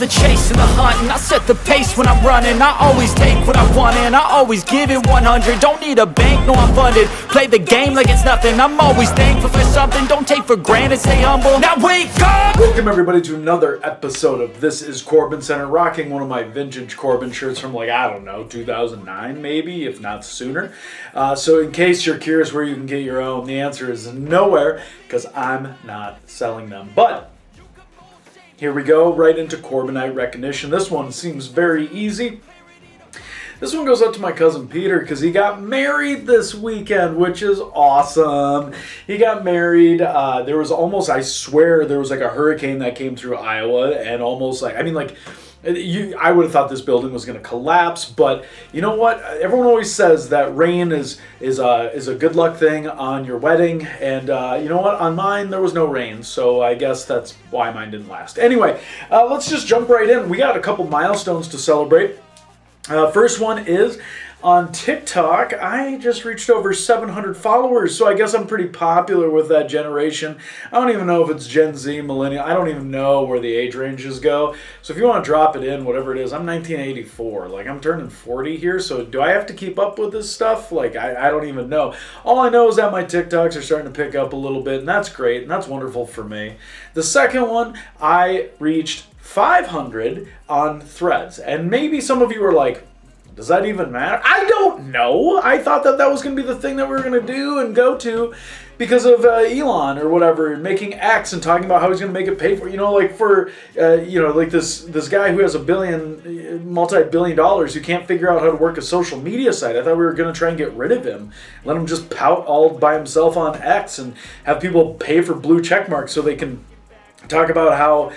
the chase and the hunt, and I set the pace when I'm running. I always take what I want and I always give it 100. Don't need a bank, no I'm funded. Play the game like it's nothing. I'm always thankful for something. Don't take for granted, stay humble. Now wake up! Welcome everybody to another episode of This is CorbinCenter, rocking one of my vintage Corbin shirts from like, I don't know, 2009 maybe, if not sooner. So in case you're curious where you can get your own, the answer is nowhere, because I'm not selling them. But here we go, right into Corbinite Recognition. This one seems very easy. This one goes out to my cousin Peter because he got married this weekend, which is awesome. He got married. There was almost, I swear, there was like a hurricane that came through Iowa and almost like, I mean, like, I would have thought this building was going to collapse, but you know what? Everyone always says that rain is a good luck thing on your wedding, and you know what? On mine, there was no rain, so I guess that's why mine didn't last. Anyway, let's just jump right in. We got a couple milestones to celebrate. First one is on TikTok. I just reached over 700 followers, so I guess I'm pretty popular with that generation. I don't even know if it's Gen Z, Millennial. I don't even know where the age ranges go. So if you want to drop it in, whatever it is, I'm 1984. Like, I'm turning 40 here, so do I have to keep up with this stuff? Like, I don't even know. All I know is that my TikToks are starting to pick up a little bit, and that's great, and that's wonderful for me. The second one, I reached 500 on Threads, and maybe some of you are like, does that even matter? I don't know. I thought that was going to be the thing that we were going to do and go to because of Elon or whatever, making X and talking about how he's going to make it pay for, you know, like for, you know, like this guy who has multi-billion dollars who can't figure out how to work a social media site. I thought we were going to try and get rid of him, let him just pout all by himself on X and have people pay for blue check marks so they can talk about how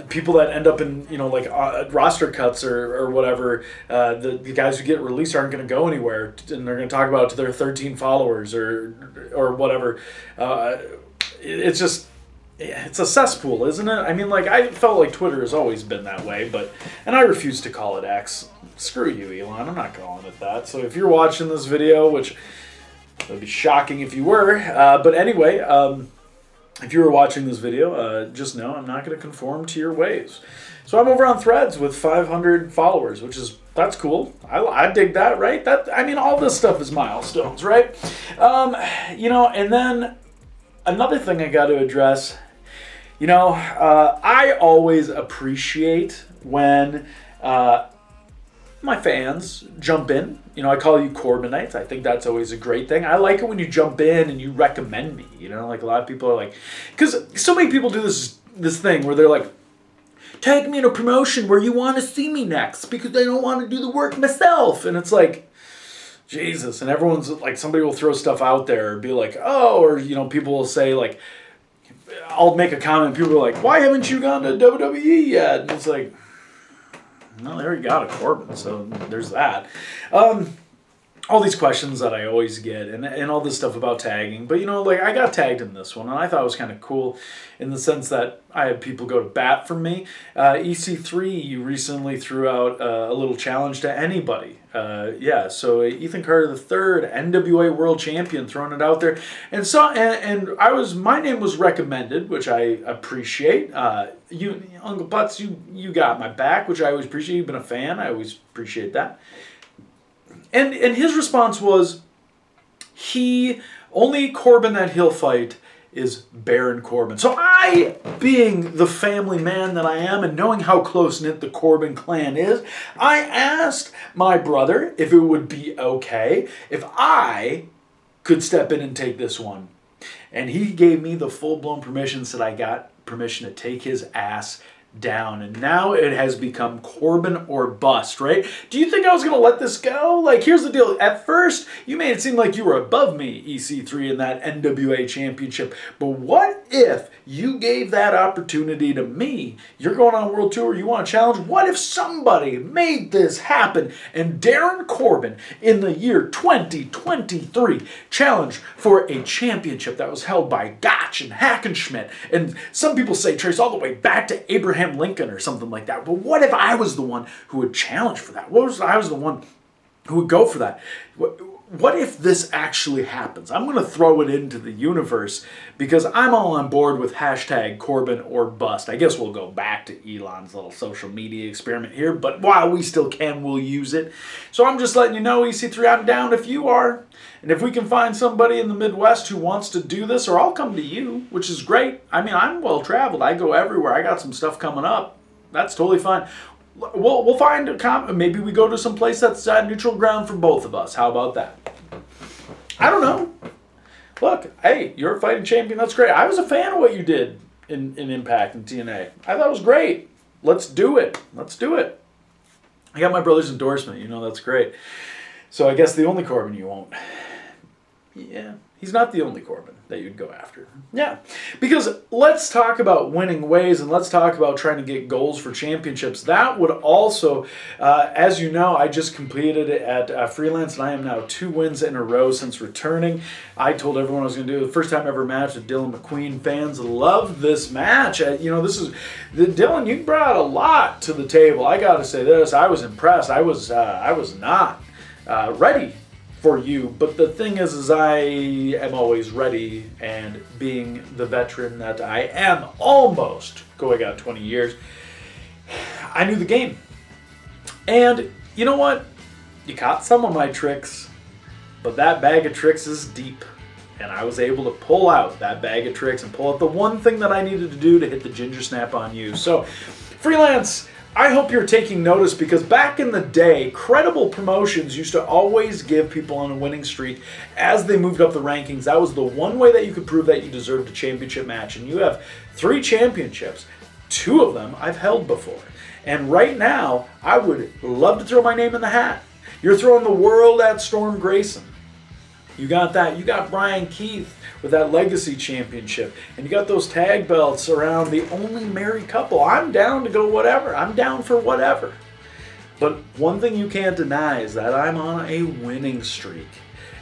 people that end up in, you know, like roster cuts or whatever, the guys who get released aren't going to go anywhere, and they're going to talk about it to their 13 followers or whatever. It's just, it's a cesspool, isn't it? I mean, like, I felt like Twitter has always been that way, and I refuse to call it X. Screw you, Elon. I'm not calling it that. So if you're watching this video, which would be shocking if you were, but anyway, if you were watching this video, just know I'm not going to conform to your ways. So I'm over on Threads with 500 followers, that's cool. I dig that, right? I mean, all this stuff is milestones, right? You know, and then another thing I got to address, you know, I always appreciate when my fans jump in. You know, I call you Corbinites. I think that's always a great thing. I like it when you jump in and you recommend me. You know, like a lot of people are like, because so many people do this thing where they're like, tag me in a promotion where you want to see me next because I don't want to do the work myself. And it's like, Jesus. And everyone's like, somebody will throw stuff out there and be like, oh, or, you know, people will say like, I'll make a comment. People are like, why haven't you gone to WWE yet? And it's like, no, they already got a Corbin, so there's that. All these questions that I always get and all this stuff about tagging. But, you know, like, I got tagged in this one, and I thought it was kind of cool in the sense that I had people go to bat for me. ECII, you recently threw out a little challenge to anybody. Yeah, so Ethan Carter III, NWA World Champion, throwing it out there. And so, and my name was recommended, which I appreciate. You, Uncle Putz, you got my back, which I always appreciate. You've been a fan. I always appreciate that. And his response was, only Corbin that he'll fight is Baron Corbin. So I, being the family man that I am and knowing how close-knit the Corbin clan is, I asked my brother if it would be okay if I could step in and take this one. And he gave me the full-blown permission, said I got permission to take his ass down, and now it has become Corbin or bust, right? Do you think I was going to let this go? Like, here's the deal. At first, you made it seem like you were above me, EC3, in that NWA championship. But what if you gave that opportunity to me? You're going on World Tour, you want a challenge? What if somebody made this happen and Darin Corbin in the year 2023 challenged for a championship that was held by Gotch and Hackenschmidt, and some people say trace all the way back to Abraham Lincoln or something like that. But what if I was the one who would challenge for that? What if I was the one who would go for that. What if this actually happens? I'm going to throw it into the universe because I'm all on board with hashtag CorbinOrBust. I guess we'll go back to Elon's little social media experiment here, but while we still can, we'll use it. So I'm just letting you know, EC3, I'm down if you are. And if we can find somebody in the Midwest who wants to do this, or I'll come to you, which is great. I mean, I'm well traveled. I go everywhere. I got some stuff coming up. That's totally fine. We'll find maybe we go to some place that's neutral ground for both of us. How about that? I don't know. Look, hey, you're a fighting champion. That's great. I was a fan of what you did in Impact and TNA. I thought it was great. Let's do it. Let's do it. I got my brother's endorsement. You know, that's great. So I guess the only Corbin you won't. Yeah, he's not the only Corbin that you'd go after. Yeah, because let's talk about winning ways and let's talk about trying to get goals for championships. That would also, as you know, I just completed it at Freelance, and I am now 2 wins in a row since returning. I told everyone I was going to do the first time ever match with Dylan McQueen. Fans loved this match. You know, Dylan, you brought a lot to the table. I got to say this, I was impressed. I was not ready for you, but the thing is I am always ready, and being the veteran that I am, almost going on 20 years, I knew the game. And you know what? You caught some of my tricks, but that bag of tricks is deep, and I was able to pull out that bag of tricks and pull out the one thing that I needed to do to hit the ginger snap on you. So, Freelance, I hope you're taking notice, because back in the day, credible promotions used to always give people on a winning streak as they moved up the rankings. That was the one way that you could prove that you deserved a championship match. And you have 3 championships. 2 of them I've held before. And right now, I would love to throw my name in the hat. You're throwing the world at Storm Grayson. You got that. You got Brian Keith with that Legacy Championship. And you got those tag belts around the only married couple. I'm down to go whatever. I'm down for whatever. But one thing you can't deny is that I'm on a winning streak.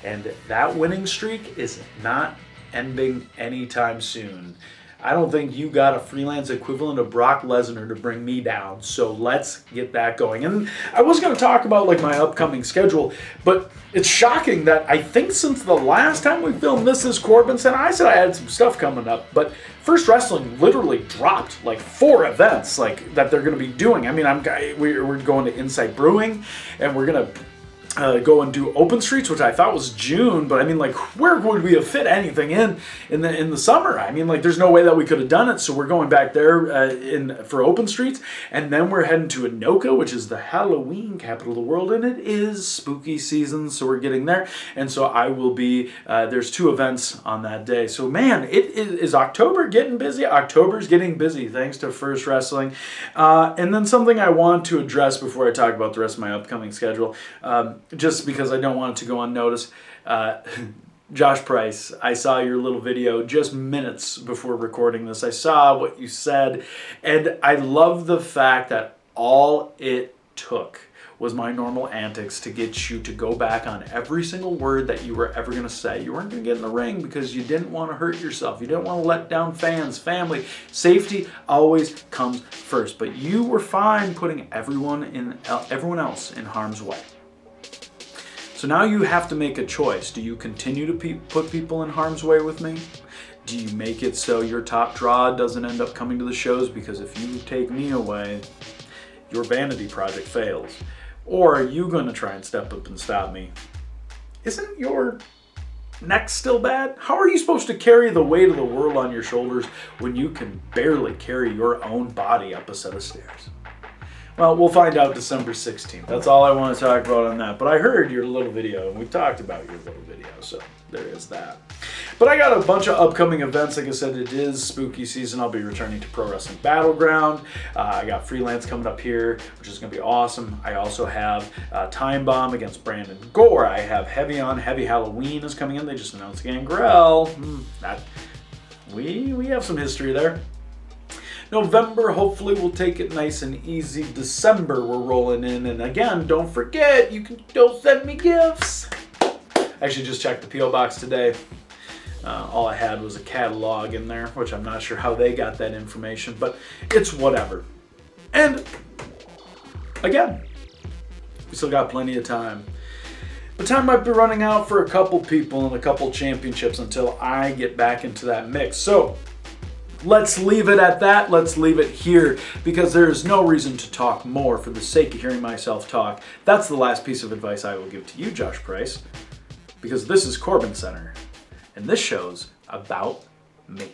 And that winning streak is not ending anytime soon. I don't think you got a Freelance equivalent of Brock Lesnar to bring me down. So let's get that going. And I was going to talk about like my upcoming schedule, but it's shocking that I think since the last time we filmed This Is CorbinCenter, I said I had some stuff coming up, but F1rst Wrestling literally dropped like 4 events like that they're going to be doing. I mean, we're going to Insight Brewing, and we're going to go and do Open Streets, which I thought was June, but I mean, like, where would we have fit anything in the summer? I mean, like, there's no way that we could have done it. So we're going back there for Open Streets, and then we're heading to Anoka, which is the Halloween capital of the world, and it is spooky season, so we're getting there. And so I will be there's 2 events on that day. So man, is October getting busy? October's getting busy thanks to F1rst Wrestling. And then something I want to address before I talk about the rest of my upcoming schedule. Just because I don't want it to go unnoticed. Josh Price, I saw your little video just minutes before recording this. I saw what you said, and I love the fact that all it took was my normal antics to get you to go back on every single word that you were ever going to say. You weren't going to get in the ring because you didn't want to hurt yourself. You didn't want to let down fans, family. Safety always comes first, but you were fine putting everyone else in harm's way. So now you have to make a choice. Do you continue to put people in harm's way with me? Do you make it so your top draw doesn't end up coming to the shows? Because if you take me away, your vanity project fails. Or are you going to try and step up and stop me? Isn't your neck still bad? How are you supposed to carry the weight of the world on your shoulders when you can barely carry your own body up a set of stairs? Well, we'll find out December 16th. That's all I want to talk about on that. But I heard your little video, and we talked about your little video, so there is that. But I got a bunch of upcoming events. Like I said, it is spooky season. I'll be returning to Pro Wrestling Battleground. I got Freelance coming up here, which is going to be awesome. I also have Time Bomb against Brandon Gore. I have Heavy on Heavy Halloween is coming in. They just announced Gangrel. We have some history there. November, hopefully we'll take it nice and easy. December, we're rolling in. And again, don't forget, you can still send me gifts. I actually just checked the P.O. box today. All I had was a catalog in there, which I'm not sure how they got that information, but it's whatever. And again, we still got plenty of time. But time might be running out for a couple people and a couple championships until I get back into that mix. So let's leave it at that. Let's leave it here because there is no reason to talk more for the sake of hearing myself talk. That's the last piece of advice I will give to you, Josh Price, because this is CorbinCenter, and this show's about me.